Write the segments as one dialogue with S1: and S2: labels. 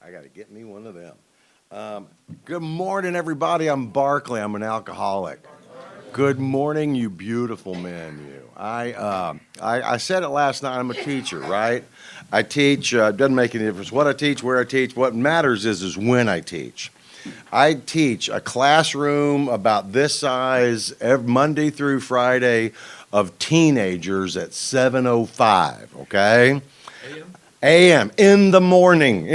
S1: I got to get me one of them. Good morning, everybody. I'm Barkley. I'm an alcoholic. Good morning, you beautiful men. You. I said it last night. I'm a teacher, right? I teach. Doesn't make any difference what I teach, where I teach. What matters is when I teach. I teach a classroom about this size every Monday through Friday of teenagers at 7:05. Okay. A.M. in the morning.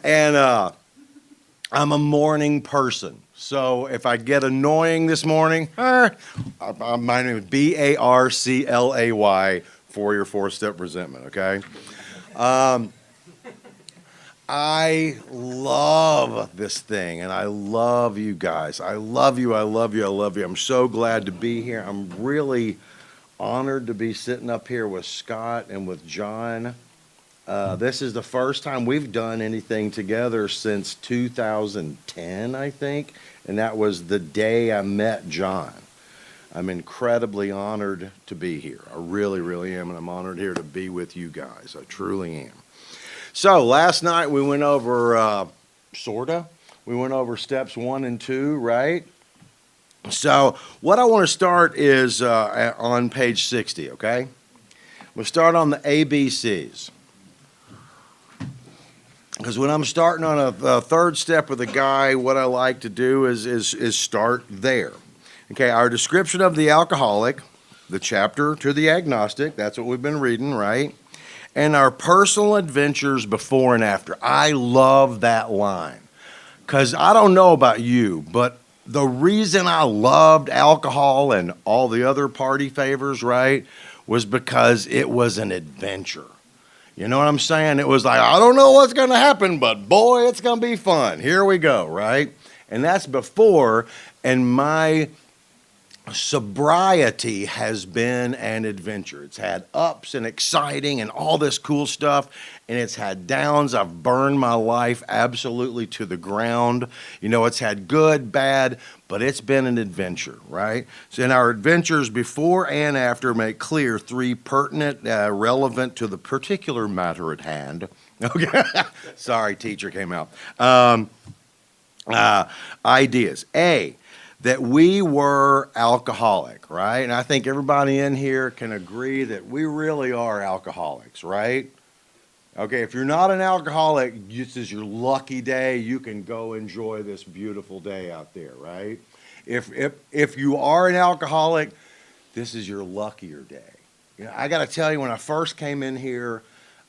S1: And I'm a morning person. So if I get annoying this morning, my name is Barclay for your four-step resentment, okay? I love this thing, and I love you guys. I love you, I love you, I love you. I'm so glad to be here. I'm really honored to be sitting up here with Scott and with John. This is the first time we've done anything together since 2010, I think, and that was the day I met John. I'm incredibly honored to be here. I really, really am, and I'm honored here to be with you guys. I truly am. So last night we went over, we went over steps 1 and 2, right? So what I want to start is on page 60, okay? We'll start on the ABCs. Because when I'm starting on a third step with a guy, what I like to do is start there. Okay, our description of the alcoholic, the chapter to the agnostic, that's what we've been reading, right? And our personal adventures before and after. I love that line. Because I don't know about you, but the reason I loved alcohol and all the other party favors, right, was because it was an adventure. You know what I'm saying? It was like, I don't know what's going to happen, but boy, it's going to be fun. Here we go, right? And that's before, and my sobriety has been an adventure. It's had ups and exciting and all this cool stuff, and it's had downs. I've burned my life absolutely to the ground. You know, it's had good, bad, but it's been an adventure, right? So in our adventures before and after make clear 3 pertinent, relevant to the particular matter at hand. Okay, sorry, teacher came out. Ideas. A, that we were alcoholic, right? And I think everybody in here can agree that we really are alcoholics, right? Okay, if you're not an alcoholic, this is your lucky day. You can go enjoy this beautiful day out there, right? If you are an alcoholic, this is your luckier day. You know, I got to tell you, when I first came in here,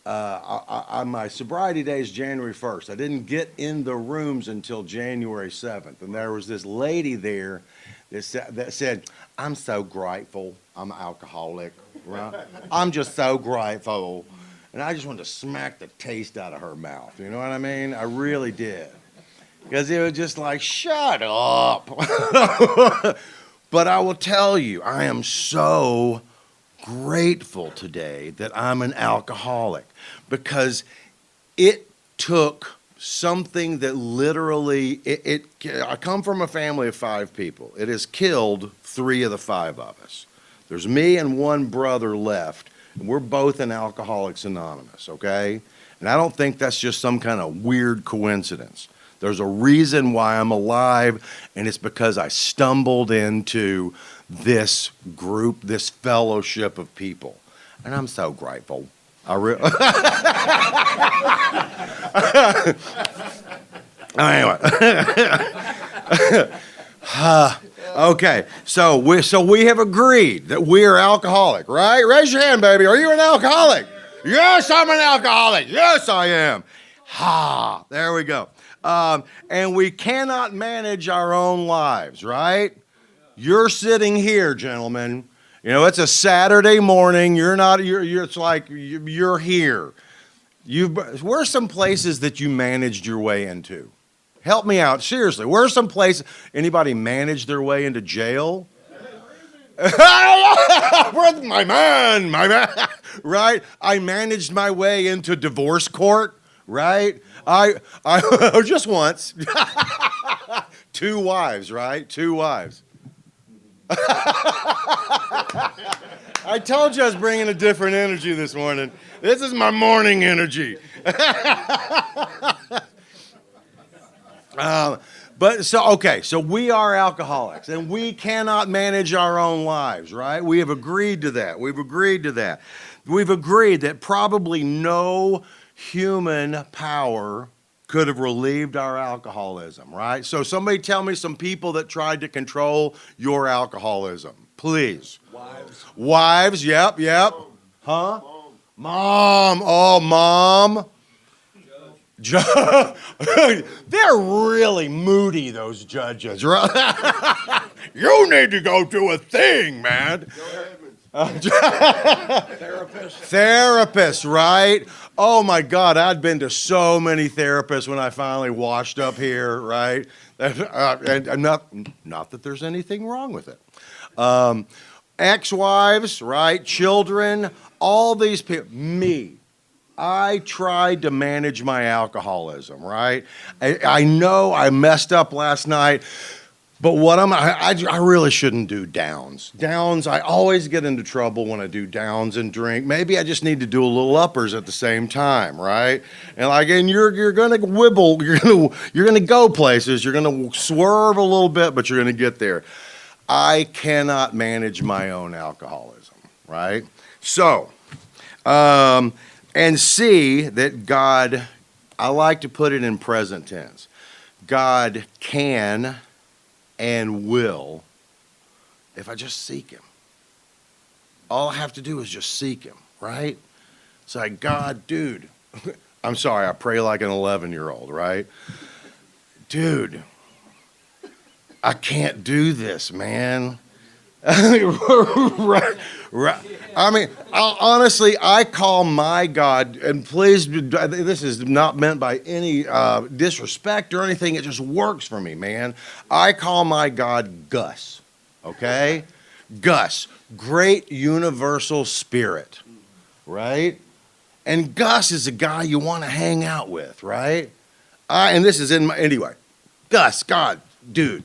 S1: my sobriety day is January 1st. I didn't get in the rooms until January 7th. And there was this lady there that said, I'm so grateful I'm an alcoholic. Right? I'm just so grateful. And I just wanted to smack the taste out of her mouth. You know what I mean? I really did. Because it was just like, shut up. But I will tell you, I am so grateful today that I'm an alcoholic, because it took something that literally, I come from a family of 5 people. It has killed 3 of the 5 of us. There's me and 1 brother left, and we're both in Alcoholics Anonymous, okay? And I don't think that's just some kind of weird coincidence. There's a reason why I'm alive, and it's because I stumbled into this group, this fellowship of people. And I'm so grateful. Anyway. Okay, so we have agreed that we are alcoholic, right? Raise your hand, baby. Are you an alcoholic? Yes, I'm an alcoholic. Yes, I am. There we go. And we cannot manage our own lives, right? You're sitting here, gentlemen. You know, it's a Saturday morning. It's like you're here. Where's some places that you managed your way into? Help me out, seriously. Where's some places, anybody managed their way into jail? my man, right? I managed my way into divorce court, right? I just once. 2 wives, right? 2 wives. I told you I was bringing a different energy this morning. This is my morning energy. So we are alcoholics and we cannot manage our own lives, right? We have agreed to that. We've agreed that probably no human power could have relieved our alcoholism, right? So somebody tell me some people that tried to control your alcoholism, please. Wives, yep. Huh? Mom. Oh, mom. They're really moody, those judges, right? You need to go do a thing, man. Therapist, right? Oh my God, I'd been to so many therapists when I finally washed up here, right? And not that there's anything wrong with it. Ex-wives, right? Children, all these people, me. I tried to manage my alcoholism, right? I know I messed up last night, but I really shouldn't do downs. Downs, I always get into trouble when I do downs and drink. Maybe I just need to do a little uppers at the same time, right? And you're gonna wibble, you're gonna go places, you're gonna swerve a little bit, but you're gonna get there. I cannot manage my own alcoholism, right? So, and see that God, I like to put it in present tense. God can and will if I just seek him. All I have to do is just seek him, right? It's like, God, dude, I'm sorry, I pray like an 11-year-old, right? Dude, I can't do this, man. right. I mean, honestly, I call my God, and please, this is not meant by any disrespect or anything. It just works for me, man. I call my God Gus, okay? Gus, great universal spirit, right? And Gus is a guy you want to hang out with, right? And this is anyway, Gus, God, dude.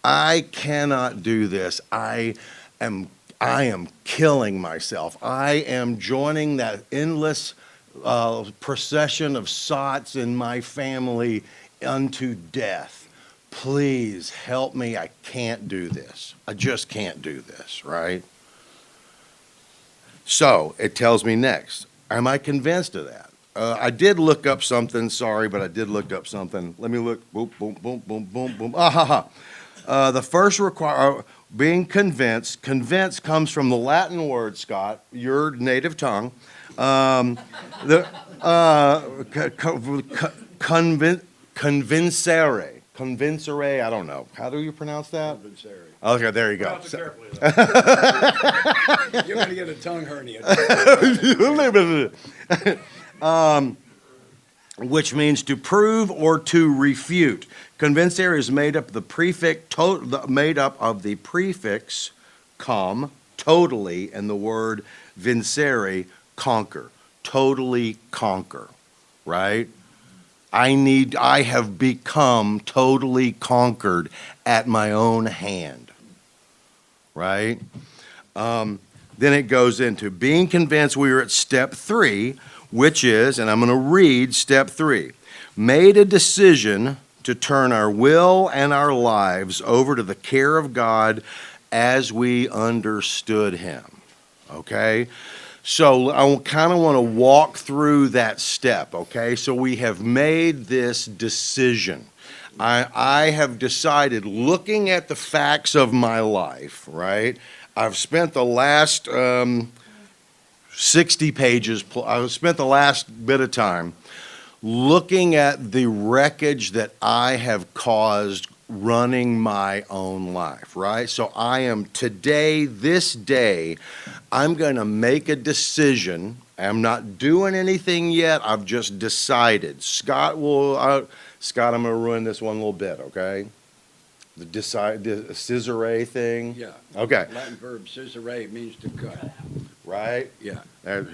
S1: I cannot do this. I am killing myself. I am joining that endless procession of sots in my family unto death. Please help me. I can't do this. I just can't do this, right? So it tells me next. Am I convinced of that? I did look up something. Sorry, but I did look up something. Let me look. Boom, boom, boom, boom, boom, boom. The first being convinced. Convinced comes from the Latin word, Scott, your native tongue. Convincere. Convincere. I don't know. How do you pronounce that?
S2: Convincere.
S1: Okay, there you go.
S2: You're going to get a tongue hernia.
S1: Which means to prove or to refute. Convincere is made up of the prefix com, totally, and the word vincere, conquer, totally conquer, right? I have become totally conquered at my own hand, right? Then it goes into being convinced. We are at step 3, which is, and I'm going to read step 3, made a decision to turn our will and our lives over to the care of God as we understood him, okay? So I kind of want to walk through that step, okay? So we have made this decision. I have decided, looking at the facts of my life, right? I've spent the last 60 pages, I've spent the last bit of time looking at the wreckage that I have caused running my own life, right? So I am today, this day, I'm going to make a decision. I'm not doing anything yet. I've just decided. Scott, I'm going to ruin this one little bit, okay? The scissore thing.
S2: Yeah.
S1: Okay.
S2: Latin verb scissore means to cut.
S1: Right?
S2: Yeah.
S1: I'm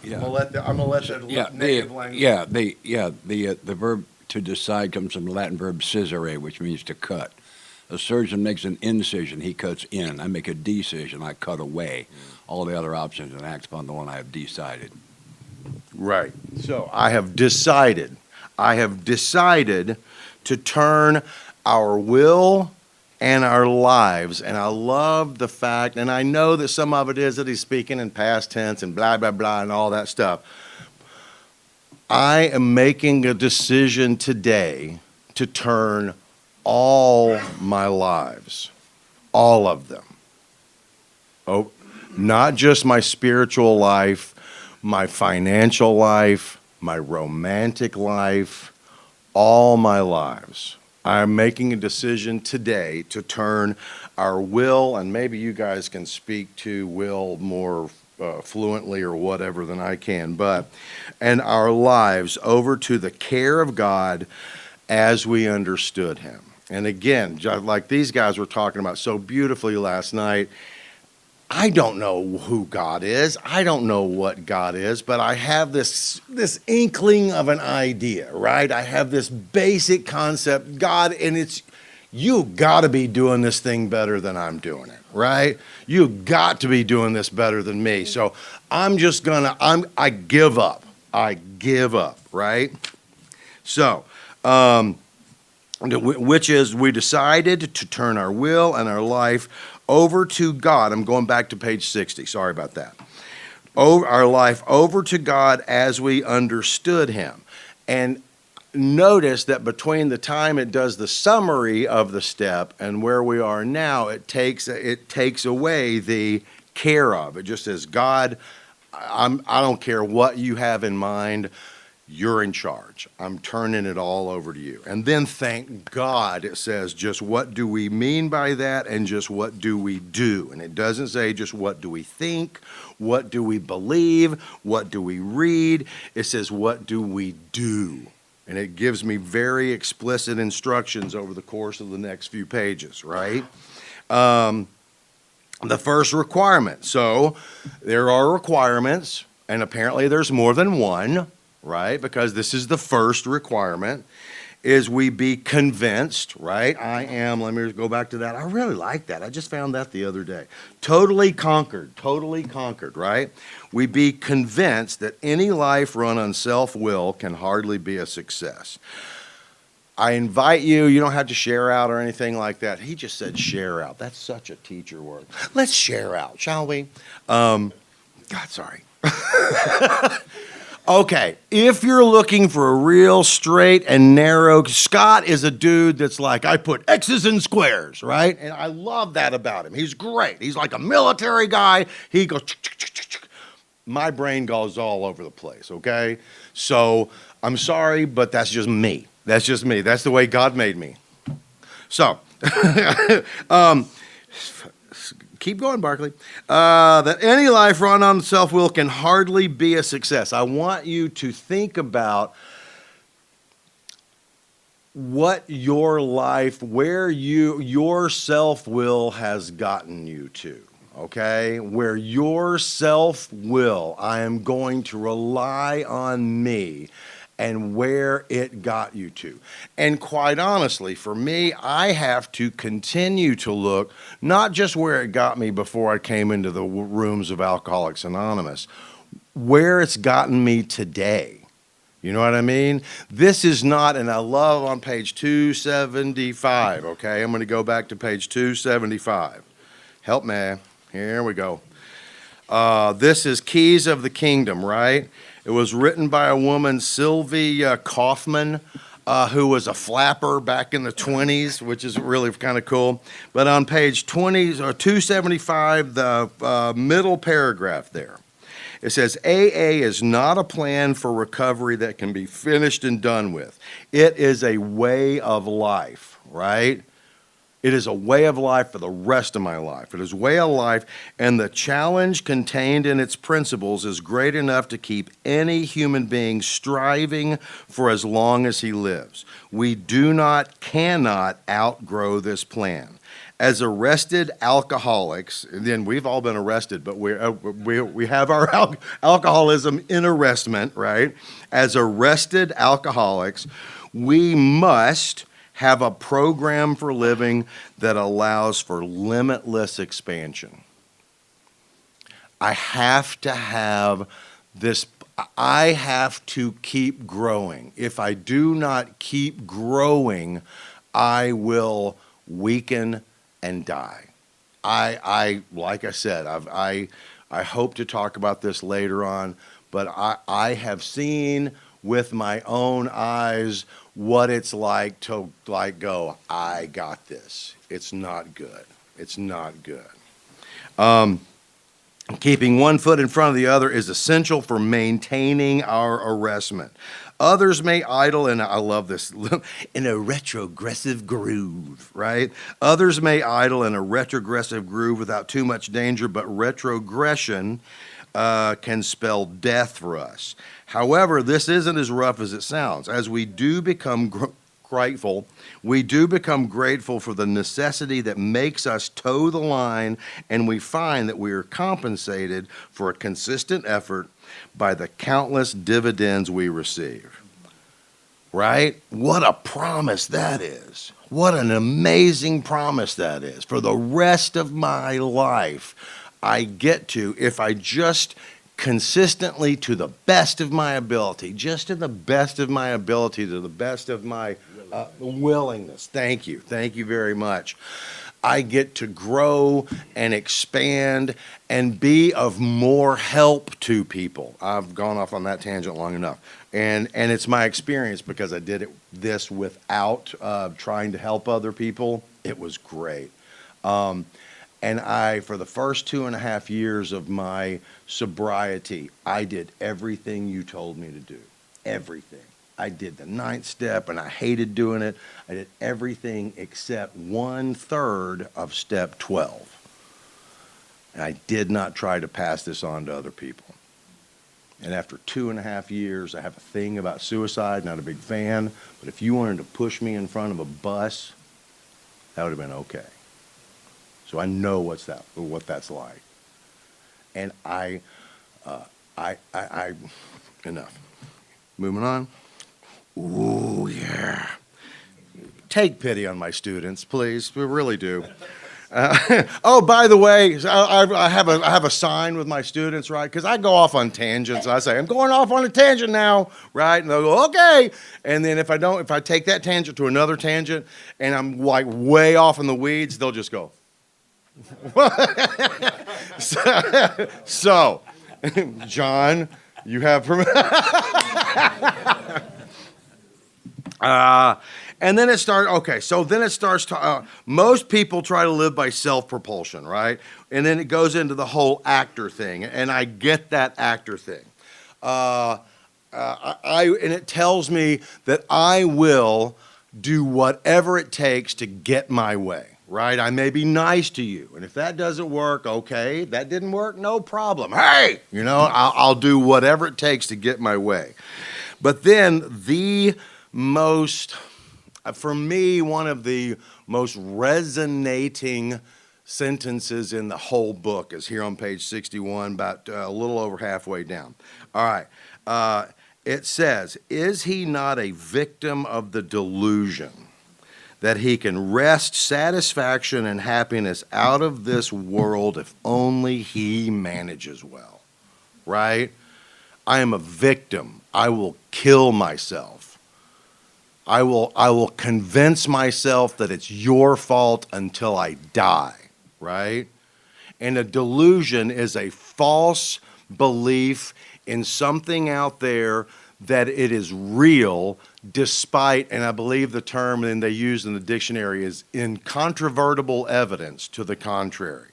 S2: Yeah.
S1: gonna let that
S2: Yeah.
S1: native language.
S2: The verb to decide comes from the Latin verb scissore, which means to cut. A surgeon makes an incision, he cuts in. I make a decision, I cut away. All the other options and acts upon the one I have decided.
S1: Right. So I have decided to turn our will and our lives. And I love the fact, and I know that some of it is that he's speaking in past tense and blah, blah, blah, and all that stuff. I am making a decision today to turn all my lives, all of them. Oh, not just my spiritual life, my financial life, my romantic life, all my lives. I'm making a decision today to turn our will, and maybe you guys can speak to will more fluently or whatever than I can, and our lives over to the care of God as we understood him. And again, like these guys were talking about so beautifully last night, I don't know who God is. I don't know what God is, but I have this inkling of an idea, right? I have this basic concept, God, and it's, you got to be doing this thing better than I'm doing it, right? You got to be doing this better than me. So I'm just gonna, I give up. I give up, right? So, which is we decided to turn our will and our life over to God. I'm going back to page 60. Sorry about that. Our life over to God as we understood him. And notice that between the time it does the summary of the step and where we are now, it takes away the care of. It just says, God, I don't care what you have in mind. You're in charge. I'm turning it all over to you. And then thank God it says just what do we mean by that and just what do we do. And it doesn't say just what do we think, what do we believe, what do we read. It says what do we do. And it gives me very explicit instructions over the course of the next few pages, right? The first requirement. So there are requirements, and apparently there's more than one, right? Because this is the first requirement, is we be convinced, right? I am, let me go back to that. I really like that. I just found that the other day. Totally conquered, right? We be convinced that any life run on self-will can hardly be a success. I invite you, you don't have to share out or anything like that. He just said share out. That's such a teacher word. Let's share out, shall we? God, sorry. Okay, if you're looking for a real straight and narrow, Scott is a dude that's like, I put X's and squares, right? And I love that about him. He's great. He's like a military guy. He goes, my brain goes all over the place, okay? So I'm sorry, but that's just me. That's just me. That's the way God made me. So, keep going, Barkley. That any life run on self-will can hardly be a success. I want you to think about what your life, where your self-will has gotten you to, okay? Where your self-will, I am going to rely on me, and where it got you to. And quite honestly, for me, I have to continue to look, not just where it got me before I came into the rooms of Alcoholics Anonymous, where it's gotten me today. You know what I mean? This is not, and I love on page 275, okay? I'm going to go back to page 275. Help me. Here we go. This is Keys of the Kingdom, right? It was written by a woman, Sylvie Kaufman, who was a flapper back in the 20s, which is really kind of cool. But on page 275, the middle paragraph there, it says, AA is not a plan for recovery that can be finished and done with. It is a way of life, right? It is a way of life for the rest of my life. It is a way of life, and the challenge contained in its principles is great enough to keep any human being striving for as long as he lives. We cannot outgrow this plan. As arrested alcoholics, and then we've all been arrested, but we have our alcoholism in arrestment, right? As arrested alcoholics, we must have a program for living that allows for limitless expansion. I have to have this, I have to keep growing. If I do not keep growing, I will weaken and die. Like I said, I hope to talk about this later on, but I have seen with my own eyes what it's like to go, I got this. It's not good. It's not good. Keeping one foot in front of the other is essential for maintaining our arrestment. Others may idle, and I love this, in a retrogressive groove, right? Others may idle in a retrogressive groove without too much danger, but retrogression can spell death for us. However, this isn't as rough as it sounds. As we do become grateful, we do become grateful for the necessity that makes us toe the line, and we find that we are compensated for a consistent effort by the countless dividends we receive. Right? What a promise that is. What an amazing promise that is. For the rest of my life, I get to, if I just consistently, to the best of my ability, just to the best of my ability, to the best of my willingness. Thank you. Thank you very much. I get to grow and expand and be of more help to people. I've gone off on that tangent long enough. And it's my experience because I did this without trying to help other people. It was great. And for the first 2.5 years of my sobriety, I did everything you told me to do. Everything. I did the 9th step, and I hated doing it. I did everything except 1/3 of step 12. And I did not try to pass this on to other people. And after 2.5 years, I have a thing about suicide, not a big fan, but if you wanted to push me in front of a bus, that would have been okay. So I know what that's like. And enough. Moving on. Ooh, yeah. Take pity on my students, please. We really do. Oh, by the way, I have a sign with my students, right? Because I go off on tangents. I say, I'm going off on a tangent now, right? And they'll go, okay. And then if I take that tangent to another tangent and I'm like way off in the weeds, they'll just go. So, John, you have permission. And then it starts, okay, so then it starts to, most people try to live by self-propulsion, right? And then it goes into the whole actor thing, and I get that actor thing. And it tells me that I will do whatever it takes to get my way, right? I may be nice to you, and if that doesn't work, okay, that didn't work, no problem. Hey, I'll do whatever it takes to get my way. But then for me, one of the most resonating sentences in the whole book is here on page 61, about a little over halfway down. All right. It says, is he not a victim of the delusion that he can wrest satisfaction and happiness out of this world if only he manages well? Right? I am a victim. I will kill myself. I will convince myself that it's your fault until I die, right? And a delusion is a false belief in something out there that it is real, despite, and I believe the term that they use in the dictionary is incontrovertible evidence to the contrary.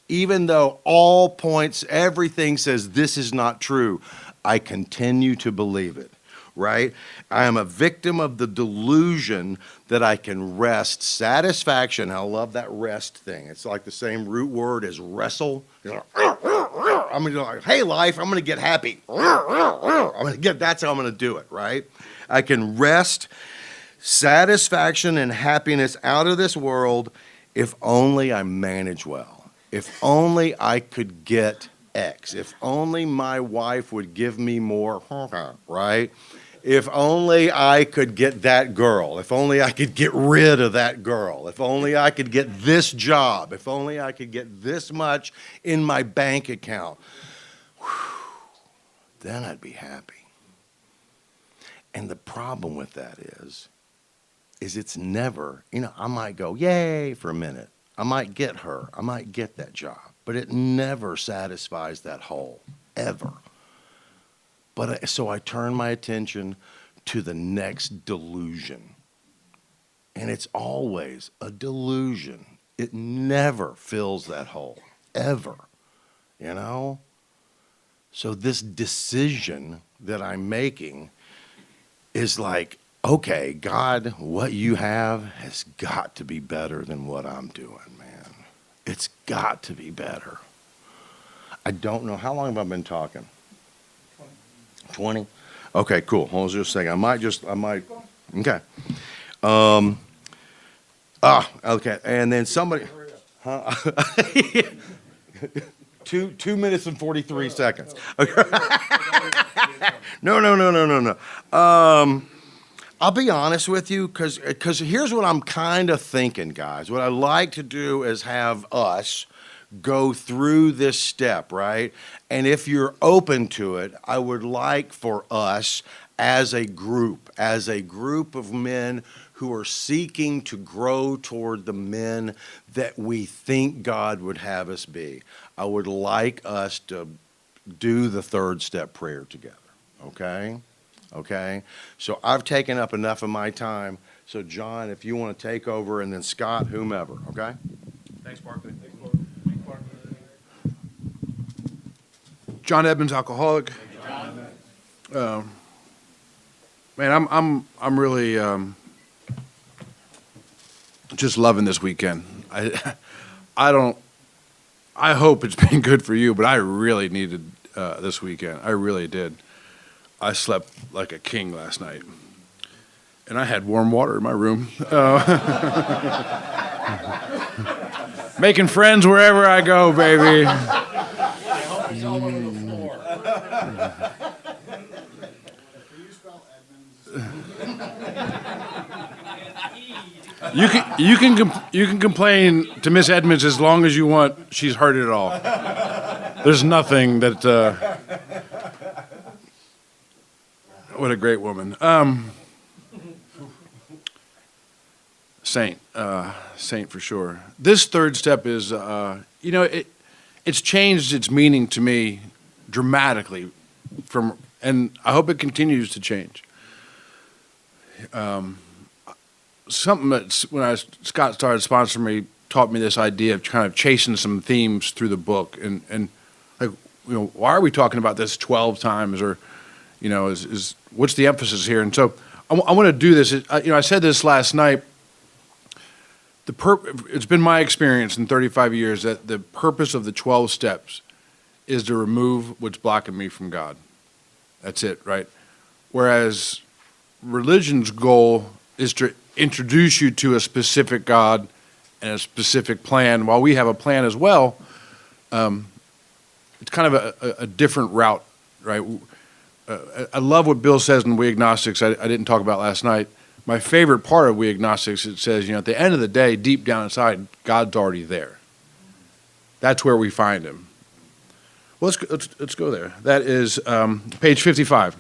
S1: Even though all points, everything says this is not true, I continue to believe it. Right? I am a victim of the delusion that I can wrest satisfaction. I love that rest thing. It's like the same root word as wrestle. I'm going to go, hey, life, I'm going to get happy. That's how I'm going to do it, right? I can wrest satisfaction and happiness out of this world if only I manage well. If only I could get X. If only my wife would give me more, right? if only I could get that girl. If only I could get rid of that girl. If only I could get this job. If only I could get this much in my bank account. Whew, then I'd be happy. And the problem with that is it's never, I might go, yay, for a minute. I might get her. I might get that job. But it never satisfies that hole, ever. So I turn my attention to the next delusion. And it's always a delusion. It never fills that hole, ever. So this decision that I'm making is like, okay, God, what you have has got to be better than what I'm doing, man. It's got to be better. I don't know. How long have I been talking? 20? Okay, cool. Hold on just a second. Okay. Okay. And then somebody, huh? 2 minutes and 43 seconds. Okay. No. I'll be honest with you, because here's what I'm kind of thinking, guys. What I like to do is have us go through this step, right? And if you're open to it, I would like for us as a group of men who are seeking to grow toward the men that we think God would have us be. I would like us to do the third step prayer together, okay? Okay? So I've taken up enough of my time. So John, if you want to take over, and then Scott, whomever, okay?
S3: Thanks, Barkley. John Edmonds, alcoholic. Man, I'm really just loving this weekend. I hope it's been good for you, but I really needed this weekend. I really did. I slept like a king last night, and I had warm water in my room. Making friends wherever I go, baby. You can complain to Miss Edmonds as long as you want. She's heard it all. There's nothing that. What a great woman. Saint for sure. This third step is, it's changed its meaning to me dramatically and I hope it continues to change. Something that Scott started sponsoring me taught me this idea of kind of chasing some themes through the book, and like, why are we talking about this 12 times, or, is what's the emphasis here? And so I want to do this. I said this last night. It's been my experience in 35 years that the purpose of the 12 steps is to remove what's blocking me from God. That's it, right? Whereas religion's goal is to introduce you to a specific God and a specific plan. While we have a plan as well, it's kind of a different route, right? I love what Bill says in We Agnostics. I didn't talk about last night. My favorite part of We Agnostics, it says, at the end of the day, deep down inside, God's already there. That's where we find him. Well, let's go there. That is page 55.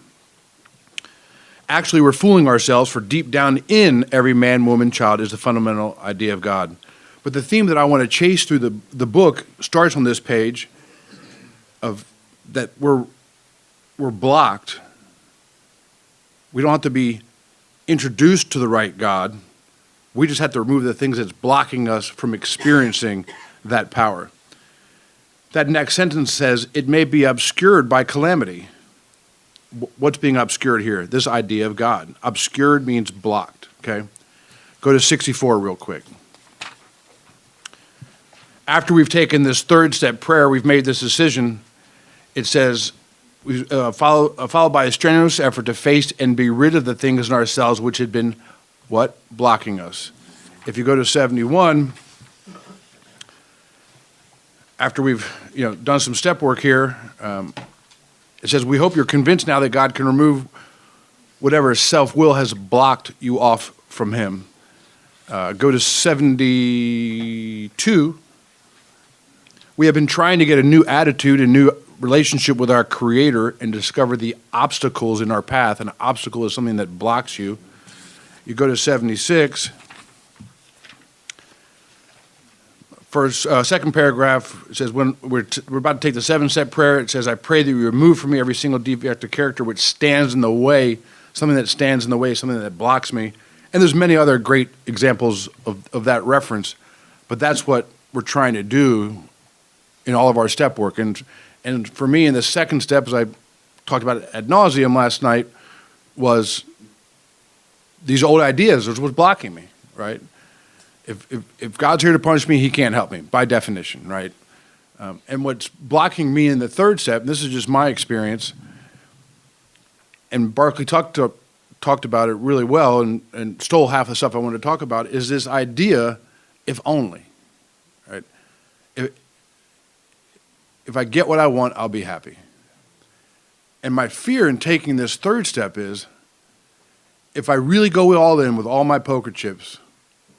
S3: Actually, we're fooling ourselves, for deep down in every man, woman, child is the fundamental idea of God. But the theme that I want to chase through the book starts on this page of that we're blocked. We don't have to be introduced to the right God. We just have to remove the things that's blocking us from experiencing that power. That next sentence says, it may be obscured by calamity. What's being obscured here? This idea of God. Obscured means blocked, okay? Go to 64 real quick. After we've taken this third step prayer, we've made this decision. It says, followed by a strenuous effort to face and be rid of the things in ourselves which had been, what? Blocking us. If you go to 71, after we've done some step work here, it says, we hope you're convinced now that God can remove whatever self-will has blocked you off from him. Go to 72. We have been trying to get a new attitude, a new relationship with our Creator, and discover the obstacles in our path. An obstacle is something that blocks you. You go to 76. Second paragraph, it says, when we're about to take the 7-step prayer, it says, I pray that you remove from me every single defect of character which stands in the way, something that stands in the way, something that blocks me. And there's many other great examples of that reference, but that's what we're trying to do in all of our step work. And for me, in the second step, as I talked about it ad nauseum last night, was these old ideas, which was blocking me, right? If God's here to punish me, he can't help me, by definition, right? And what's blocking me in the third step, and this is just my experience, and Barclay talked about it really well and stole half the stuff I wanted to talk about, is this idea, if only, right? If I get what I want, I'll be happy. And my fear in taking this third step is, if I really go all in with all my poker chips,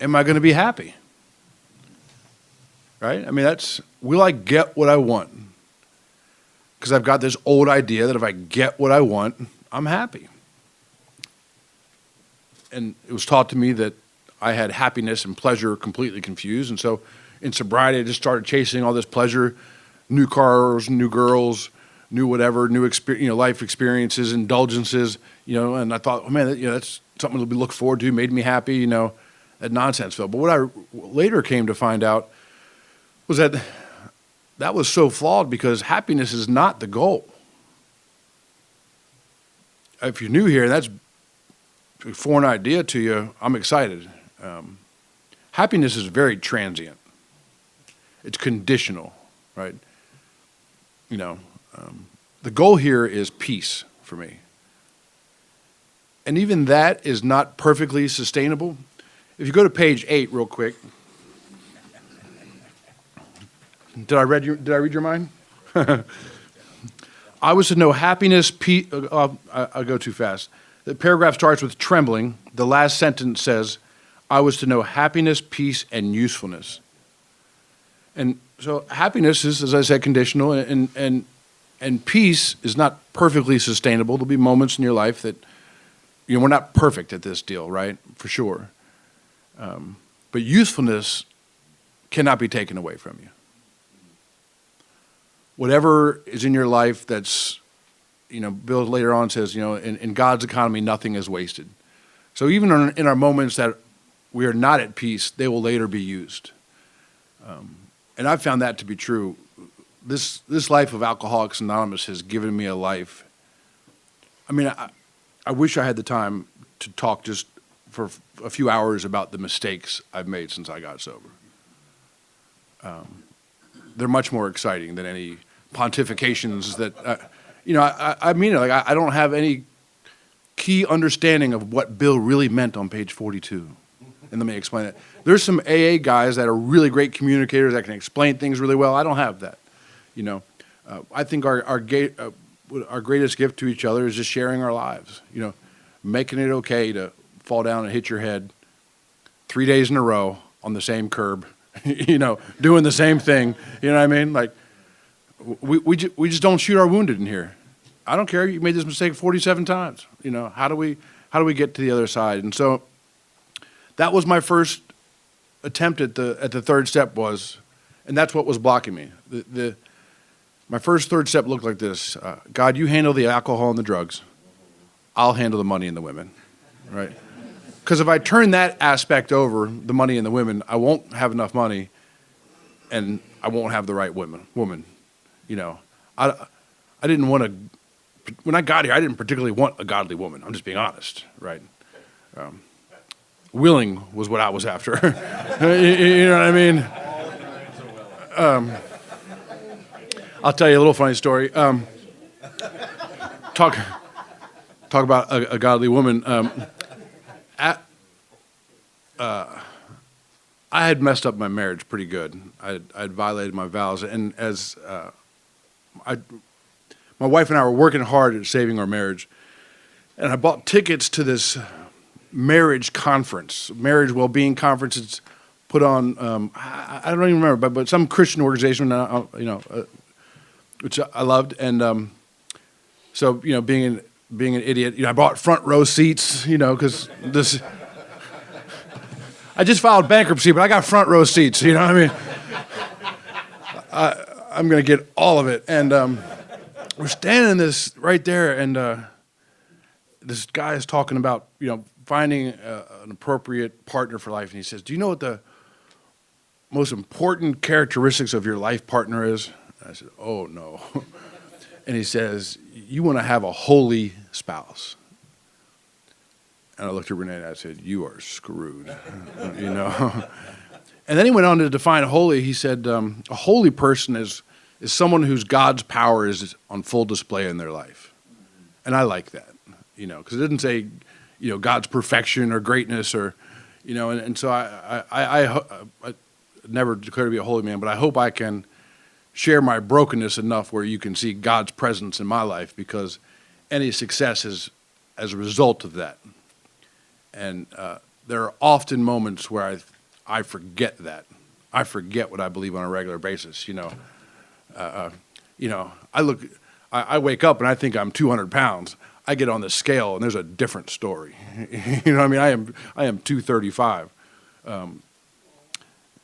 S3: am I going to be happy? Right? I mean, will I get what I want? Because I've got this old idea that if I get what I want, I'm happy. And it was taught to me that I had happiness and pleasure completely confused. And so in sobriety, I just started chasing all this pleasure, new cars, new girls, new whatever, new life experiences, indulgences, and I thought, oh man, that's something to be looked forward to, made me happy, that nonsense, Phil. But what I later came to find out was that was so flawed, because happiness is not the goal. If you're new here, and that's a foreign idea to you, I'm excited. Happiness is very transient. It's conditional, right? The goal here is peace for me. And even that is not perfectly sustainable. If you go to page 8 real quick. Did I read your mind? I was to know happiness, peace. I'll go too fast. The paragraph starts with trembling. The last sentence says, I was to know happiness, peace, and usefulness. And so happiness is, as I said, conditional, and peace is not perfectly sustainable. There'll be moments in your life that, we're not perfect at this deal, right? For sure. But usefulness cannot be taken away from you. Whatever is in your life that's, Bill later on says, in God's economy, nothing is wasted. So even in our moments that we are not at peace, they will later be used. And I've found that to be true. This life of Alcoholics Anonymous has given me a life. I mean, I wish I had the time to talk just for a few hours about the mistakes I've made since I got sober. They're much more exciting than any pontifications that, I mean it. Like, I don't have any key understanding of what Bill really meant on page 42. And let me explain it. There's some AA guys that are really great communicators that can explain things really well. I don't have that. I think our greatest gift to each other is just sharing our lives. Making it okay to fall down and hit your head 3 days in a row on the same curb, doing the same thing. You know what I mean? Like, we just don't shoot our wounded in here. I don't care. You made this mistake 47 times. How do we get to the other side? And so that was my first attempt at the third step was, and that's what was blocking me. My first third step looked like this. God, you handle the alcohol and the drugs. I'll handle the money and the women, right? Because if I turn that aspect over, the money and the women, I won't have enough money, and I won't have the right woman. I didn't want to. When I got here, I didn't particularly want a godly woman. I'm just being honest, right? Willing was what I was after. You know what I mean? I'll tell you a little funny story. Talk about a godly woman. I had messed up my marriage pretty good. I'd violated my vows, and as my wife and I were working hard at saving our marriage, and I bought tickets to this marriage conference, marriage well-being conference. It's put on, I don't even remember, but some Christian organization, which I loved. And so, being an idiot, I bought front row seats, because this, I just filed bankruptcy, but I got front row seats, I mean? I'm going to get all of it. And we're standing in this right there, and this guy is talking about, finding an appropriate partner for life. And he says, do you know what the most important characteristics of your life partner is? And I said, oh, no. And he says, you want to have a holy spouse. And I looked at Renee and I said, you are screwed, And then he went on to define holy. He said, a holy person is someone whose God's power is on full display in their life. And I like that, because it didn't say, God's perfection or greatness or, and so I never declare to be a holy man, but I hope I can share my brokenness enough where you can see God's presence in my life, because any success is as a result of that. And there are often moments where I forget that. I forget what I believe on a regular basis, I wake up and I think I'm 200 pounds. I get on the scale and there's a different story. I mean? I am 235.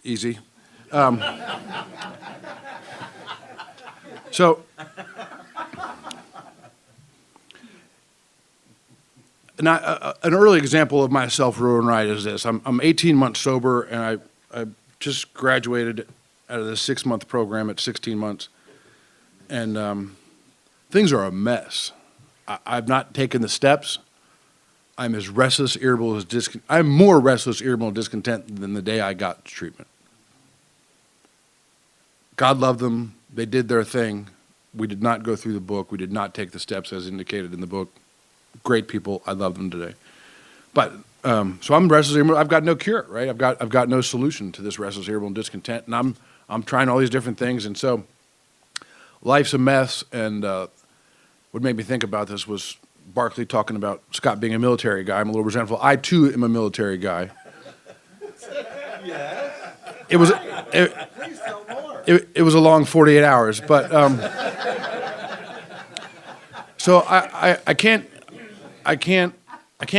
S3: Easy. So, and an early example of my self-ruin ride is this. I'm 18 months sober, and I just graduated out of this 6-month program at 16 months, and things are a mess. I've not taken the steps. I'm as restless, irritable as I'm more restless, irritable, and discontent than the day I got treatment. God loved them. They did their thing. We did not go through the book. We did not take the steps as indicated in the book. Great people. I love them today. But so I'm restless, irritable. I've got no cure, right? I've got no solution to this restless, irritable, and discontent. And I'm trying all these different things. And so life's a mess. And what made me think about this was Barkley talking about Scott being a military guy. I'm a little resentful. I too am a military guy.
S1: Yes.
S3: It was.
S1: Please tell more.
S3: It was a long 48 hours, but so I can't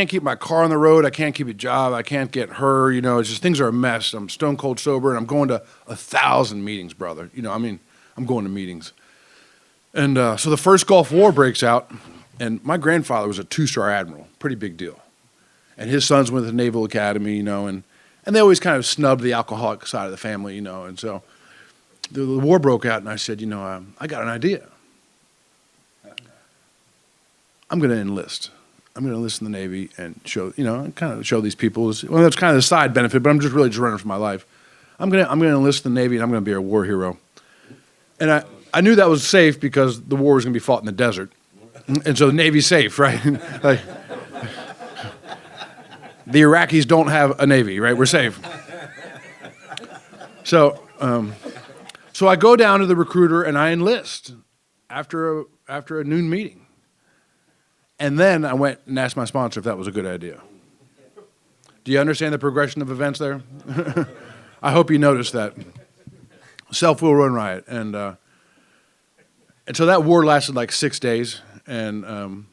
S3: keep my car on the road. I can't keep a job. I can't get her. It's just things are a mess. I'm stone cold sober, and I'm going to 1,000 meetings, brother. I'm going to meetings, and so the first Gulf War breaks out, and my grandfather was a 2-star admiral, pretty big deal, and his sons went to the Naval Academy, and they always kind of snubbed the alcoholic side of the family, and so the war broke out, and I said, I got an idea. I'm going to enlist. I'm going to enlist in the Navy and show, kind of show these people. Well, that's kind of the side benefit, but I'm just really running for my life. I'm going to enlist in the Navy, and I'm going to be a war hero. And I knew that was safe because the war was going to be fought in the desert, and so the Navy's safe, right? Like, the Iraqis don't have a Navy, right? We're safe. So I go down to the recruiter and I enlist after a noon meeting. And then I went and asked my sponsor if that was a good idea. Do you understand the progression of events there? I hope you noticed that. Self-will run riot. And so that war lasted like 6 days. And,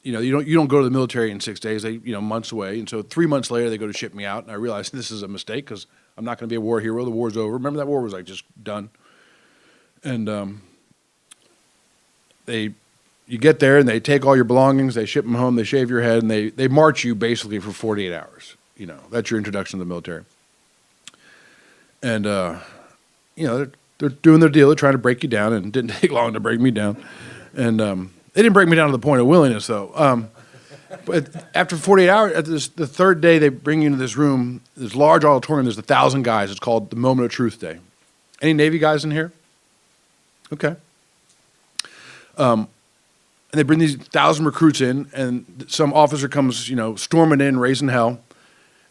S3: you don't go to the military in 6 days, they, months away. And so 3 months later, they go to ship me out. And I realized this is a mistake because I'm not going to be a war hero. The war's over. Remember, that war was like just done. And you get there and they take all your belongings, they ship them home, they shave your head, and they march you basically for 48 hours. That's your introduction to the military. And, they're doing their deal. They're trying to break you down, and it didn't take long to break me down. And they didn't break me down to the point of willingness, though. But after 48 hours, the third day, they bring you into this room, this large auditorium. There's 1,000 guys. It's called the Moment of Truth Day. Any Navy guys in here? Okay. And they bring these 1,000 recruits in, and some officer comes, storming in, raising hell,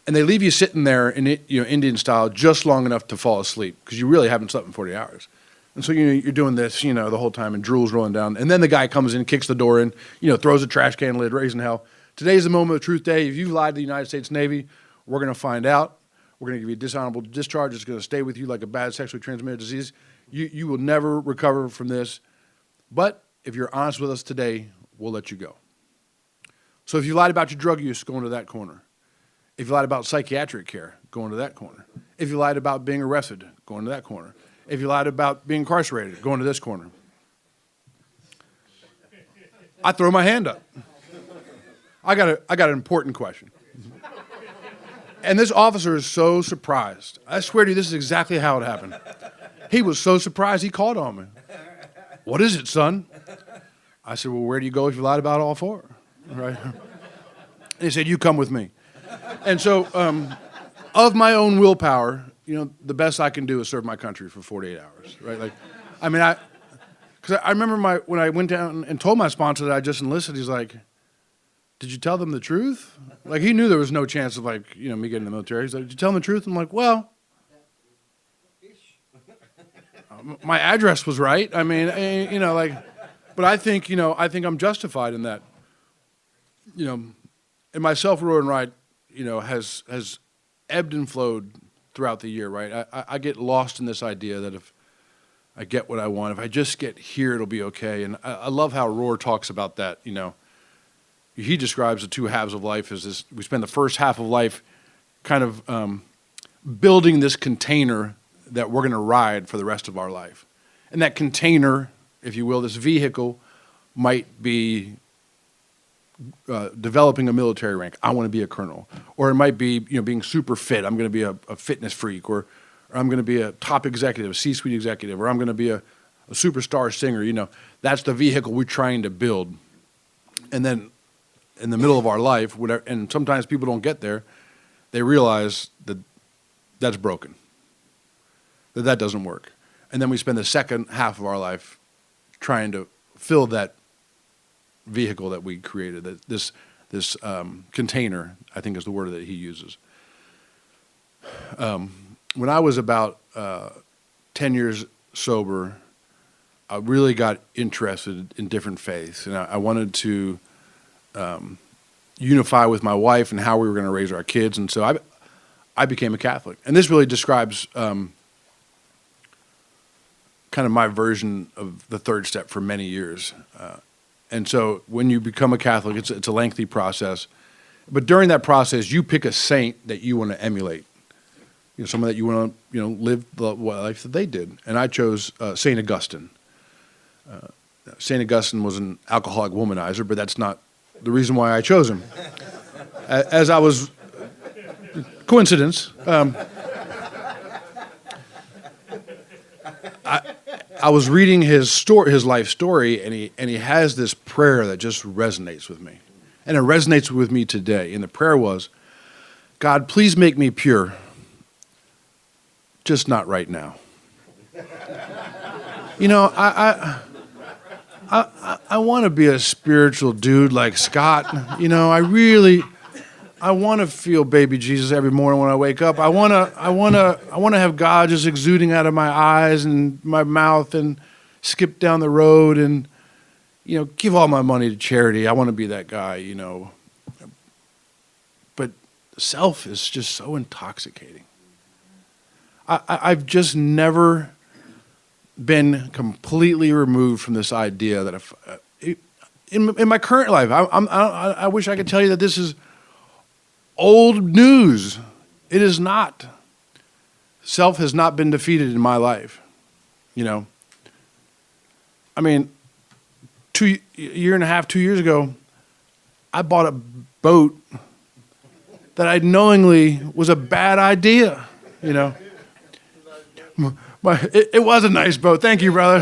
S3: and they leave you sitting there in Indian style just long enough to fall asleep because you really haven't slept in 40 hours. And so, you're doing this, the whole time, and drool's rolling down. And then the guy comes in, kicks the door in, throws a trash can lid, raising hell. Today's the moment of truth day. If you've lied to the United States Navy, we're going to find out. We're going to give you a dishonorable discharge. It's going to stay with you like a bad sexually transmitted disease. You will never recover from this. But if you're honest with us today, we'll let you go. So if you lied about your drug use, go into that corner. If you lied about psychiatric care, go into that corner. If you lied about being arrested, go into that corner. If you lied about being incarcerated, go into this corner. I throw my hand up. I got an important question. And this officer is so surprised. I swear to you, this is exactly how it happened. He was so surprised, he called on me. What is it, son? I said, well, where do you go if you lied about all four? Right? And he said, you come with me. And so, of my own willpower, the best I can do is serve my country for 48 hours, right? Because I remember when I went down and told my sponsor that I just enlisted, he's like, did you tell them the truth? Like, he knew there was no chance of, me getting in the military. He's like, did you tell them the truth? I'm like, well, my address was right. I mean, but I think I'm justified in that. And my self-reward and right, has ebbed and flowed throughout the year, right? I get lost in this idea that if I get what I want, if I just get here, it'll be okay. And I love how Rohr talks about that, He describes the two halves of life as this: we spend the first half of life kind of building this container that we're going to ride for the rest of our life. And that container, if you will, this vehicle, might be developing a military rank. I want to be a colonel. Or it might be being super fit. I'm going to be a fitness freak. Or I'm going to be a top executive, a C-suite executive. Or I'm going to be a superstar singer. That's the vehicle we're trying to build. And then in the middle of our life, and sometimes people don't get there, they realize that that's broken, that doesn't work. And then we spend the second half of our life trying to fill that vehicle that we created, this container, I think is the word that he uses. When I was about 10 years sober, I really got interested in different faiths, and I wanted to unify with my wife and how we were going to raise our kids, and so I became a Catholic. And this really describes kind of my version of the third step for many years. And so when you become a Catholic, it's a lengthy process. But during that process, you pick a saint that you want to emulate. Someone that you want to live the life that they did. And I chose St. Augustine. St. Augustine was an alcoholic womanizer, but that's not the reason why I chose him. As I was, coincidence, I was reading his life story, and he has this prayer that just resonates with me. And it resonates with me today. And the prayer was, God, please make me pure, just not right now. I want to be a spiritual dude like Scott. I want to feel baby Jesus every morning when I wake up. I want to have God just exuding out of my eyes and my mouth and skip down the road and, give all my money to charity. I want to be that guy, But self is just so intoxicating. I've just never been completely removed from this idea that in my current life, I wish I could tell you that this is old news. It is not. Self has not been defeated in my life. I mean, 2 years ago, I bought a boat that I knowingly was a bad idea. It was a nice boat. Thank you, brother.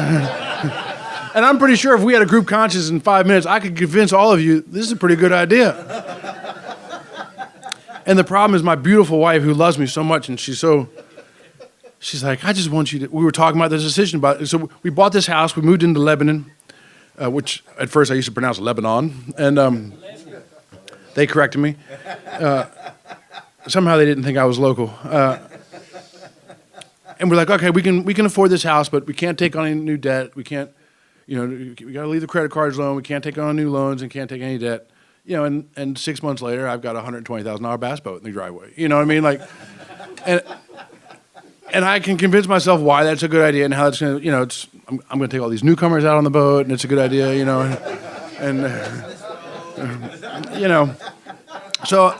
S3: And I'm pretty sure if we had a group conscience in 5 minutes, I could convince all of you this is a pretty good idea. And the problem is my beautiful wife, who loves me so much, and she's like, I just want you to, we were talking about this decision about it. So we bought this house, we moved into Lebanon, which at first I used to pronounce Lebanon, and they corrected me. Somehow they didn't think I was local. and we're like, okay, we can afford this house, but we can't take on any new debt. We can't, we got to leave the credit cards alone. We can't take on new loans and can't take any debt. And 6 months later, I've got a $120,000 bass boat in the driveway. You know what I mean? Like, and I can convince myself why that's a good idea and how it's going to, I'm going to take all these newcomers out on the boat and it's a good idea, so,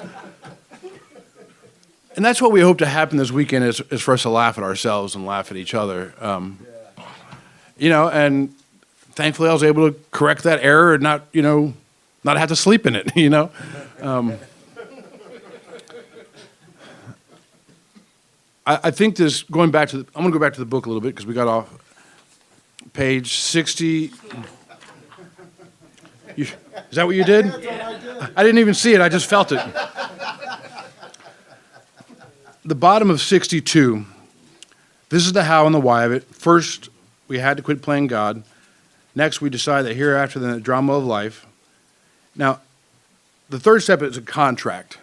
S3: and that's what we hope to happen this weekend is for us to laugh at ourselves and laugh at each other. And thankfully I was able to correct that error and not have to sleep in it, I think this, I'm going to go back to the book a little bit because we got off page 60. Is that what you did? I didn't even see it, I just felt it. The bottom of 62, this is the how and the why of it. First, we had to quit playing God. Next, we decided that hereafter, then the drama of life. Now, the third step is a contract.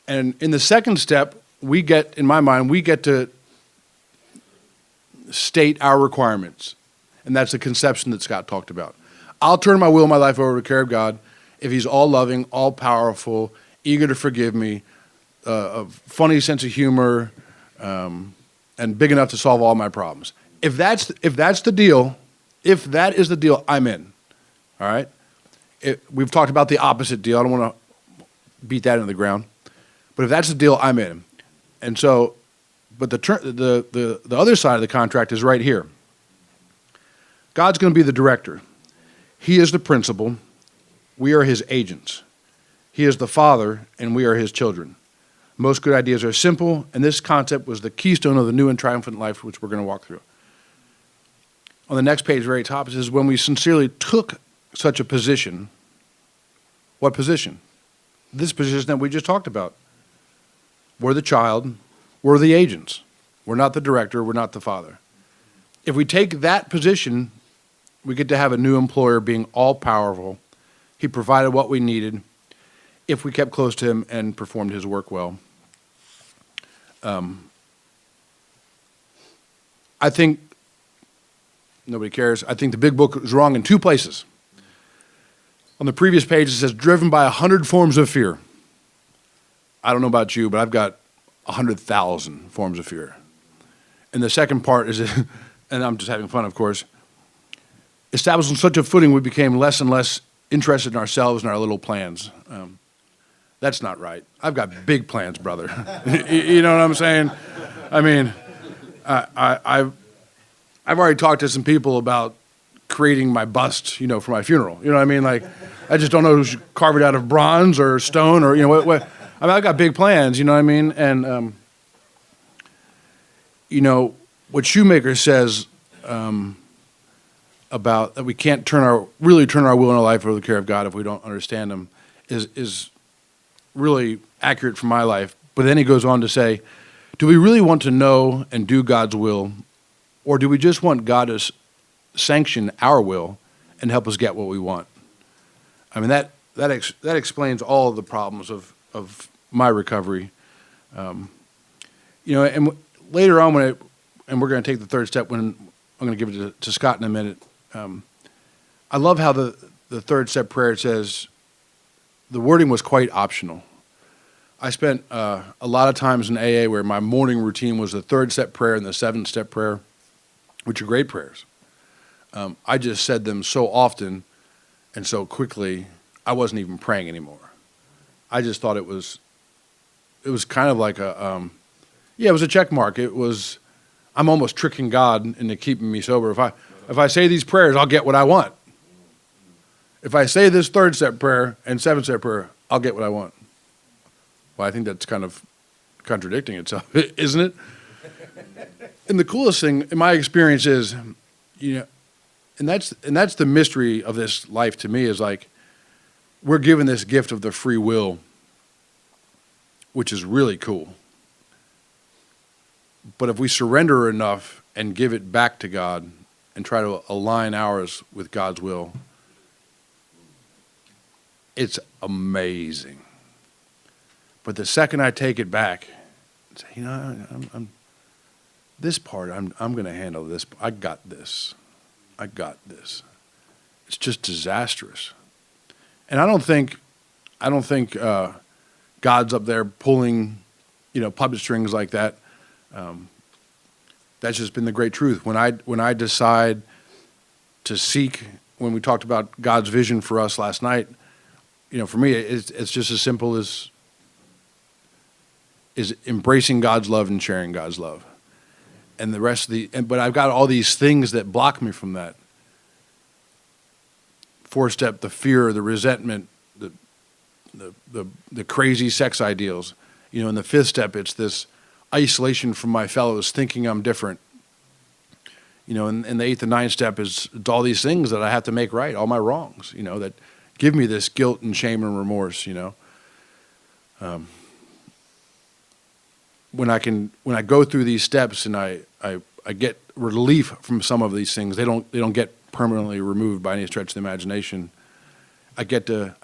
S3: And in the second step, in my mind, we get to state our requirements. And that's the conception that Scott talked about. I'll turn my will and my life over to the care of God if he's all loving, all powerful, eager to forgive me, a funny sense of humor, and big enough to solve all my problems. If that's the deal, if that is the deal, I'm in. All right? We've talked about the opposite deal. I don't want to beat that into the ground. But if that's the deal, I'm in. And so, but the other side of the contract is right here. God's going to be the director. He is the principal. We are his agents. He is the father, and we are his children. Most good ideas are simple, and this concept was the keystone of the new and triumphant life, which we're going to walk through. On the next page, very top, it says, when we sincerely took such a position, what position? This position that we just talked about. We're the child, we're the agents. We're not the director, we're not the father. If we take that position, we get to have a new employer being all-powerful. He provided what we needed if we kept close to him and performed his work well. I think, nobody cares, I think the big book is wrong in two places. On the previous page, it says, driven by 100 forms of fear. I don't know about you, but I've got 100,000 forms of fear. And the second part is, and I'm just having fun, of course, established on such a footing, we became less and less interested in ourselves and our little plans. That's not right. I've got big plans, brother. You know what I'm saying? I mean, I've already talked to some people about creating my bust, for my funeral. You know what I mean? Like, I just don't know who should carve it out of bronze or stone or, what. I mean, I've got big plans, you know what I mean? And, what Shoemaker says about that we can't really turn our will and our life over to the care of God if we don't understand him is really accurate for my life. But then he goes on to say, do we really want to know and do God's will, or do we just want God to sanction our will and help us get what we want? I mean, that explains all of the problems of my recovery. And later on, and we're going to take the third step when I'm going to give it to Scott in a minute. I love how the third step prayer says, the wording was quite optional. I spent a lot of times in AA where my morning routine was the third step prayer and the seventh step prayer, which are great prayers. I just said them so often and so quickly, I wasn't even praying anymore. I just thought it was kind of like it was a check mark. I'm almost tricking God into keeping me sober. If I say these prayers, I'll get what I want. If I say this third step prayer and seventh step prayer, I'll get what I want. Well, I think that's kind of contradicting itself, isn't it? And the coolest thing in my experience is, and that's the mystery of this life to me is like, we're given this gift of the free will, which is really cool. But if we surrender enough and give it back to God and try to align ours with God's will, it's amazing. But the second I take it back, and say, this part, I'm going to handle this. I got this. I got this. It's just disastrous. And I don't think God's up there pulling, puppet strings like that. That's just been the great truth. When I decide to seek, when we talked about God's vision for us last night, for me, it's just as simple as embracing God's love and sharing God's love. And the rest of but I've got all these things that block me from that. 4-step, the fear, the resentment, the crazy sex ideals. In the 5th step, it's this isolation from my fellows, thinking I'm different. And the 8th and 9th step is it's all these things that I have to make right, all my wrongs, that give me this guilt and shame and remorse, When I go through these steps and I get relief from some of these things, they don't get permanently removed by any stretch of the imagination. I get to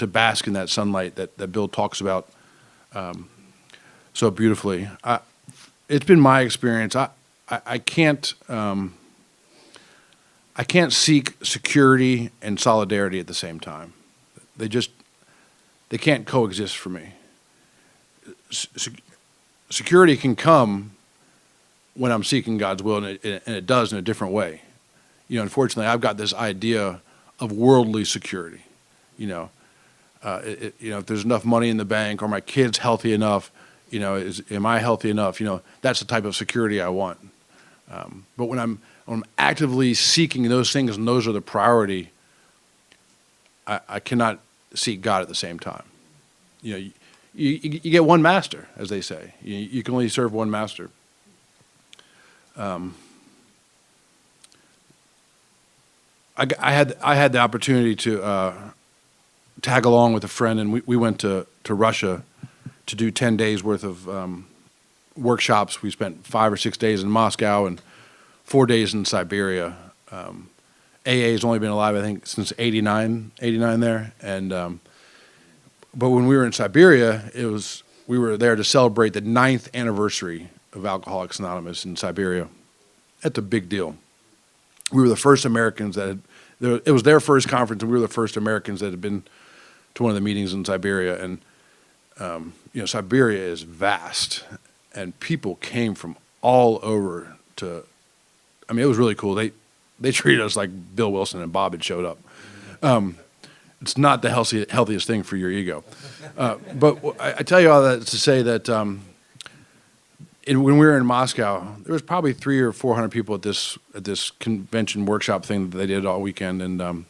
S3: bask in that sunlight that Bill talks about so beautifully. It's been my experience. I can't seek security and solidarity at the same time. They can't coexist for me. Security can come when I'm seeking God's will, and it does in a different way. Unfortunately, I've got this idea of worldly security. If there's enough money in the bank, or my kid's healthy enough, am I healthy enough? That's the type of security I want. But when I'm actively seeking those things, and those are the priority, I cannot seek God at the same time. You get one master, as they say. You can only serve one master. I had the opportunity to tag along with a friend, and we went to Russia to do 10 days worth of workshops. We spent 5 or 6 days in Moscow and 4 days in Siberia. AA has only been alive, I think, since 89 there. And but when we were in Siberia, we were there to celebrate the 9th anniversary of Alcoholics Anonymous in Siberia. That's a big deal. We were the first Americans it was their first conference, and we were the first Americans that had been to one of the meetings in Siberia. And Siberia is vast, and people came from all over it was really cool. They treated us like Bill Wilson and Bob had showed up. It's not the healthiest thing for your ego. But I tell you all that to say that when we were in Moscow, there was probably 300 or 400 people at this convention workshop thing that they did all weekend, and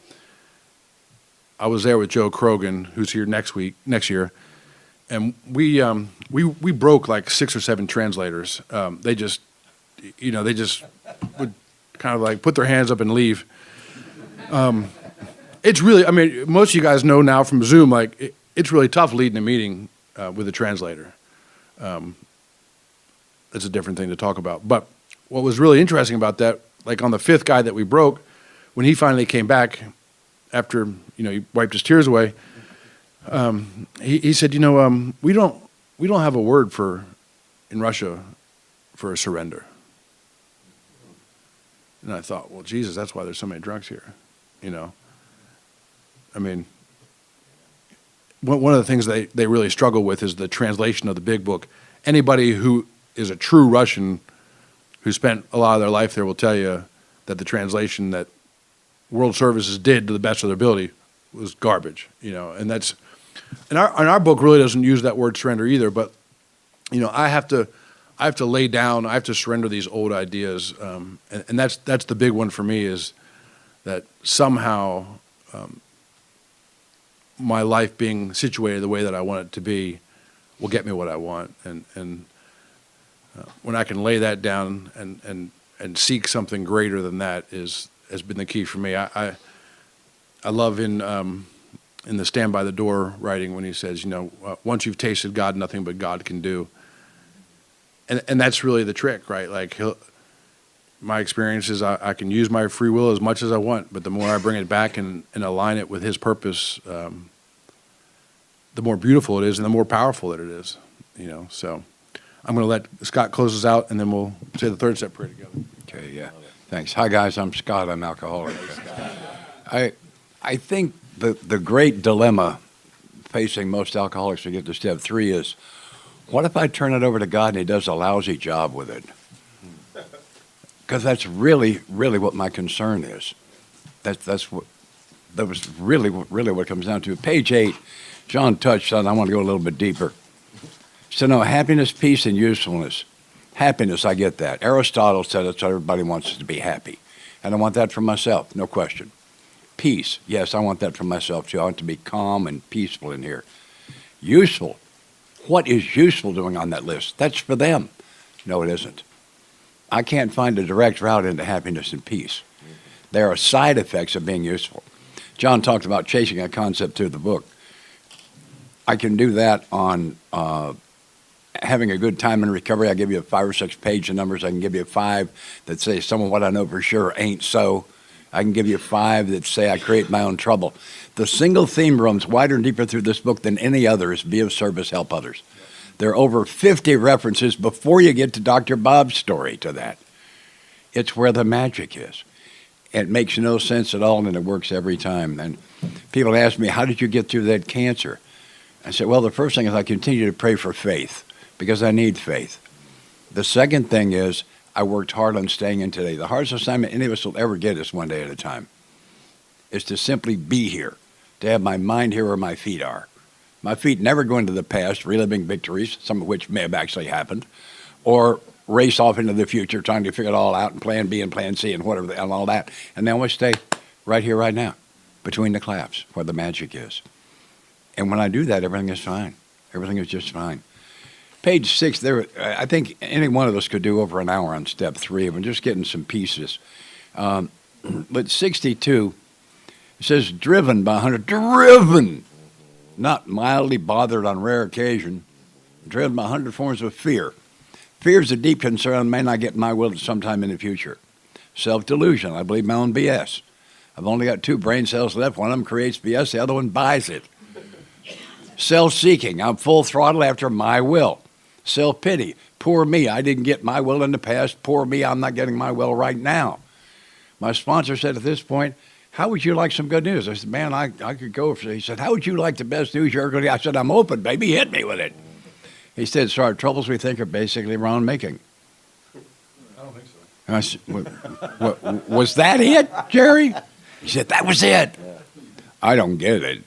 S3: I was there with Joe Krogan, who's here next year, and we broke like 6 or 7 translators. They just would kind of like put their hands up and leave. It's really, most of you guys know now from Zoom, it's really tough leading a meeting with a translator. It's a different thing to talk about. But what was really interesting about that, like on the 5th guy that we broke, when he finally came back after, he wiped his tears away, he said, we don't have a word in Russia for a surrender. And I thought, well, Jesus, that's why there's so many drunks here, one of the things they really struggle with is the translation of the big book. Anybody who is a true Russian who spent a lot of their life there will tell you that the translation that World Services did to the best of their ability was garbage, and that's, and our book really doesn't use that word surrender either, but, I have to lay down, I have to surrender these old ideas, and that's the big one for me, is that somehow my life being situated the way that I want it to be will get me what I want, and when I can lay that down and seek something greater than that has been the key for me. I love in the Stand by the Door writing when he says, once you've tasted God, nothing but God can do. And that's really the trick, right? Like my experience is I can use my free will as much as I want, but the more I bring it back and align it with his purpose, the more beautiful it is and the more powerful that it is, So I'm going to let Scott close us out, and then we'll say the third step prayer together.
S2: Okay, yeah. Thanks. Hi, guys. I'm Scott. I'm alcoholic. I think the great dilemma facing most alcoholics to get to step 3 is, what if I turn it over to God and he does a lousy job with it? Because that's really, really what my concern is. That was really what it comes down to. Page 8, John touched on, I want to go a little bit deeper. So no, happiness, peace, and usefulness. Happiness, I get that. Aristotle said it's everybody wants to be happy. And I want that for myself, no question. Peace, yes, I want that for myself too. I want to be calm and peaceful in here. Useful. What is useful doing on that list? That's for them. No, it isn't. I can't find a direct route into happiness and peace. There are side effects of being useful. John talked about chasing a concept through the book. I can do that on having a good time in recovery. I give you 5 or 6 page of numbers. I can give you 5 that say some of what I know for sure ain't so. I can give you 5 that say I create my own trouble. The single theme runs wider and deeper through this book than any other is be of service, help others. There are over 50 references before you get to Dr. Bob's story to that. It's where the magic is. It makes no sense at all, and it works every time. And people ask me, how did you get through that cancer? I said, well, the first thing is I continue to pray for faith, because I need faith. The second thing is I worked hard on staying in today. The hardest assignment any of us will ever get is one day at a time, is to simply be here, to have my mind here where my feet are. My feet never go into the past, reliving victories, some of which may have actually happened, or race off into the future trying to figure it all out and plan B and plan C and whatever and all that. And they always stay right here, right now, between the claps, where the magic is. And when I do that, everything is fine. Everything is just fine. Page 6, I think any one of us could do over an hour on step 3 of them, just getting some pieces. But 62, it says driven by 100, driven, not mildly bothered on rare occasion, driven by 100 forms of fear. Fear is a deep concern I may not get my will at some time in the future. Self-delusion, I believe my own BS. I've only got 2 brain cells left. One of them creates BS, the other one buys it. Self-seeking, I'm full throttle after my will. Self-pity, poor me, I didn't get my will in the past. Poor me, I'm not getting my will right now. My sponsor said at this point, how would you like some good news? I said, man, I could go. He said, how would you like the best news you're going to get? I said, I'm open, baby, hit me with it. He said, so our troubles we think are basically around making.
S3: I don't think so.
S2: And I said, was that it, Jerry? He said, that was it. I don't get it.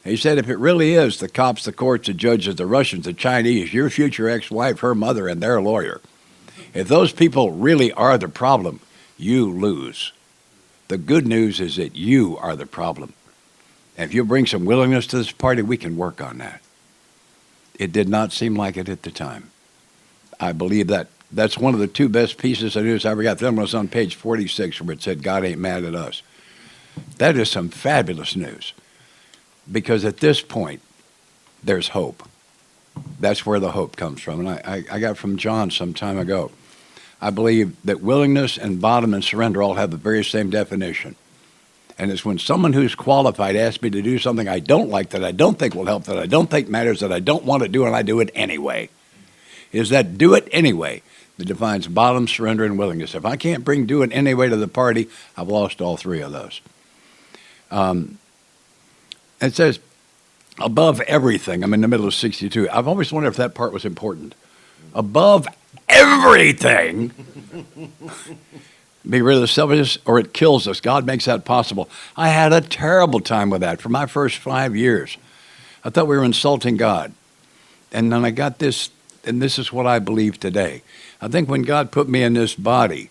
S2: He said, if it really is the cops, the courts, the judges, the Russians, the Chinese, your future ex-wife, her mother, and their lawyer, if those people really are the problem, you lose. The good news is that you are the problem. And if you bring some willingness to this party, we can work on that. It did not seem like it at the time. I believe that that's one of the 2 best pieces of news I ever got. The other one was on page 46 where it said, God ain't mad at us. That is some fabulous news. Because at this point, there's hope. That's where the hope comes from. And I got from John some time ago. I believe that willingness and bottom and surrender all have the very same definition. And it's when someone who's qualified asks me to do something I don't like, that I don't think will help, that I don't think matters, that I don't want to do, and I do it anyway. Is that do it anyway that defines bottom, surrender, and willingness. If I can't bring do it anyway to the party, I've lost all 3 of those. It says, above everything, I'm in the middle of 62. I've always wondered if that part was important. Above everything, be rid of the selfishness or it kills us. God makes that possible. I had a terrible time with that for my first 5 years. I thought we were insulting God. And then I got this, and this is what I believe today. I think when God put me in this body,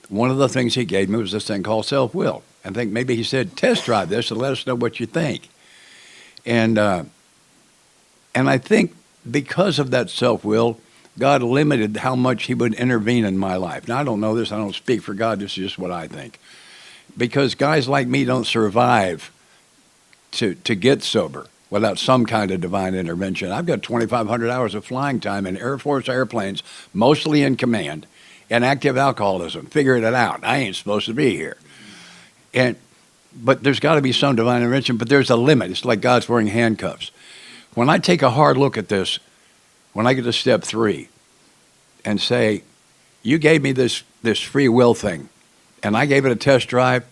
S2: one of the things he gave me was this thing called self-will. I think maybe he said, test drive this and let us know what you think. And I think because of that self-will, God limited how much he would intervene in my life. Now, I don't know this. I don't speak for God. This is just what I think. Because guys like me don't survive to get sober without some kind of divine intervention. I've got 2,500 hours of flying time in Air Force airplanes, mostly in command, and active alcoholism, figuring it out. I ain't supposed to be here. But there's got to be some divine intervention, but there's a limit. It's like God's wearing handcuffs. When I take a hard look at this, when I get to step 3, and say, you gave me this free will thing, and I gave it a test drive,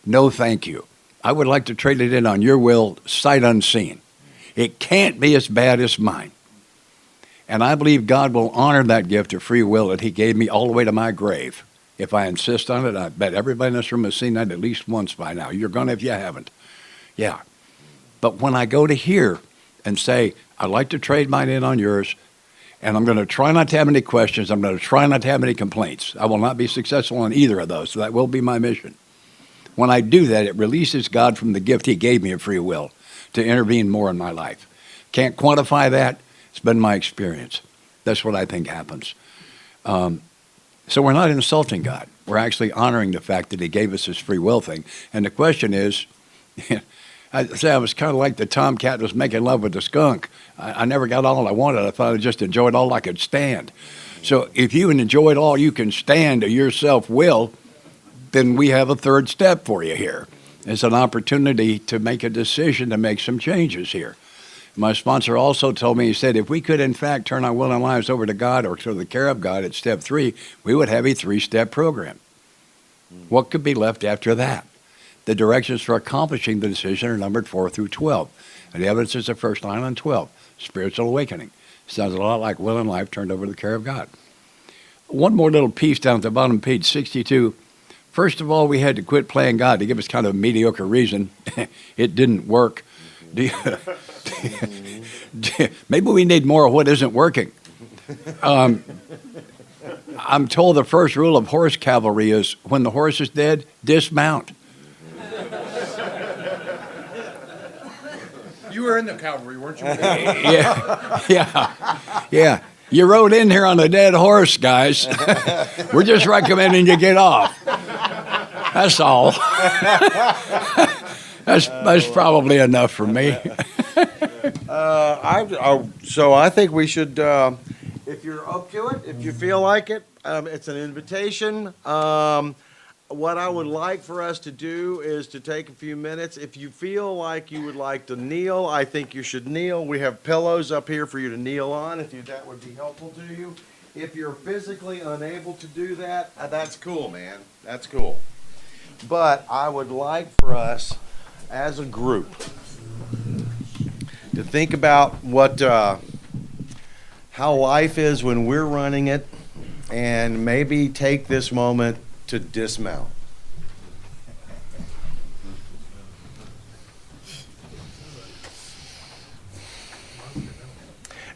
S2: no thank you. I would like to trade it in on your will, sight unseen. It can't be as bad as mine. And I believe God will honor that gift of free will that he gave me all the way to my grave. If I insist on it, I bet everybody in this room has seen that at least once by now. You're going to if you haven't. Yeah. But when I go to here and say, I'd like to trade mine in on yours, and I'm going to try not to have any questions, I'm going to try not to have any complaints. I will not be successful on either of those, so that will be my mission. When I do that, it releases God from the gift he gave me of free will to intervene more in my life. Can't quantify that. It's been my experience. That's what I think happens. So we're not insulting God. We're actually honoring the fact that he gave us this free will thing. And the question is, I say I was kind of like the tomcat was making love with the skunk. I never got all I wanted. I thought I just enjoyed all I could stand. So if you enjoyed all you can stand to your self-will, then we have a third step for you here. It's an opportunity to make a decision to make some changes here. My sponsor also told me, he said, if we could, in fact, turn our will and lives over to God or to the care of God at step 3, we would have a 3-step program. What could be left after that? The directions for accomplishing the decision are numbered 4 through 12. And the evidence is the first line on 12, spiritual awakening. Sounds a lot like will and life turned over to the care of God. One more little piece down at the bottom of page 62. First of all, we had to quit playing God to give us kind of a mediocre reason. It didn't work. Maybe we need more of what isn't working. I'm told the first rule of horse cavalry is when the horse is dead, dismount.
S3: You were in the cavalry, weren't you?
S2: Yeah. You rode in here on a dead horse, guys. We're just recommending you get off. That's all. That's probably enough for me.
S1: So I think we should, if you're up to it, if you feel like it, it's an invitation. What I would like for us to do is to take a few minutes. If you feel like you would like to kneel, I think you should kneel. We have pillows up here for you to kneel on, if that would be helpful to you. If you're physically unable to do that, that's cool, man. That's cool. But I would like for us, as a group, to think about how life is when we're running it, and maybe take this moment to dismount.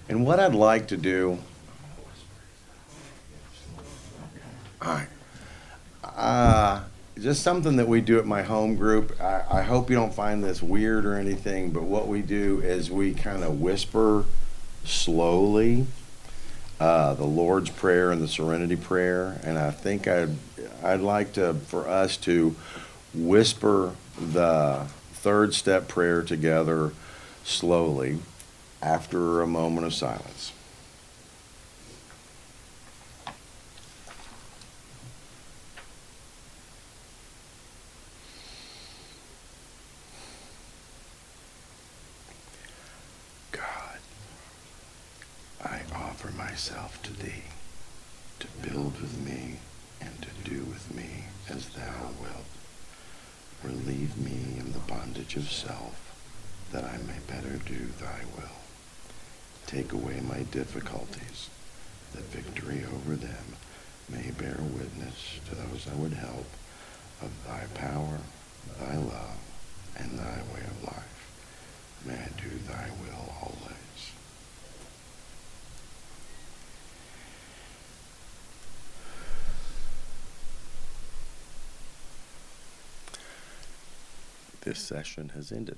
S1: And what I'd like to do, just something that we do at my home group. I hope you don't find this weird or anything, but what we do is we kind of whisper slowly the Lord's Prayer and the Serenity Prayer, and I think I'd like for us to whisper the third step prayer together slowly after a moment of silence. God, I offer myself to Thee, to build with me and to do with me as Thou wilt. Relieve me in the bondage of self, that I may better do Thy will. Take away my difficulties, that victory over them may bear witness to those I would help of Thy power, Thy love, and Thy way of life. May I do Thy will always. This session has ended.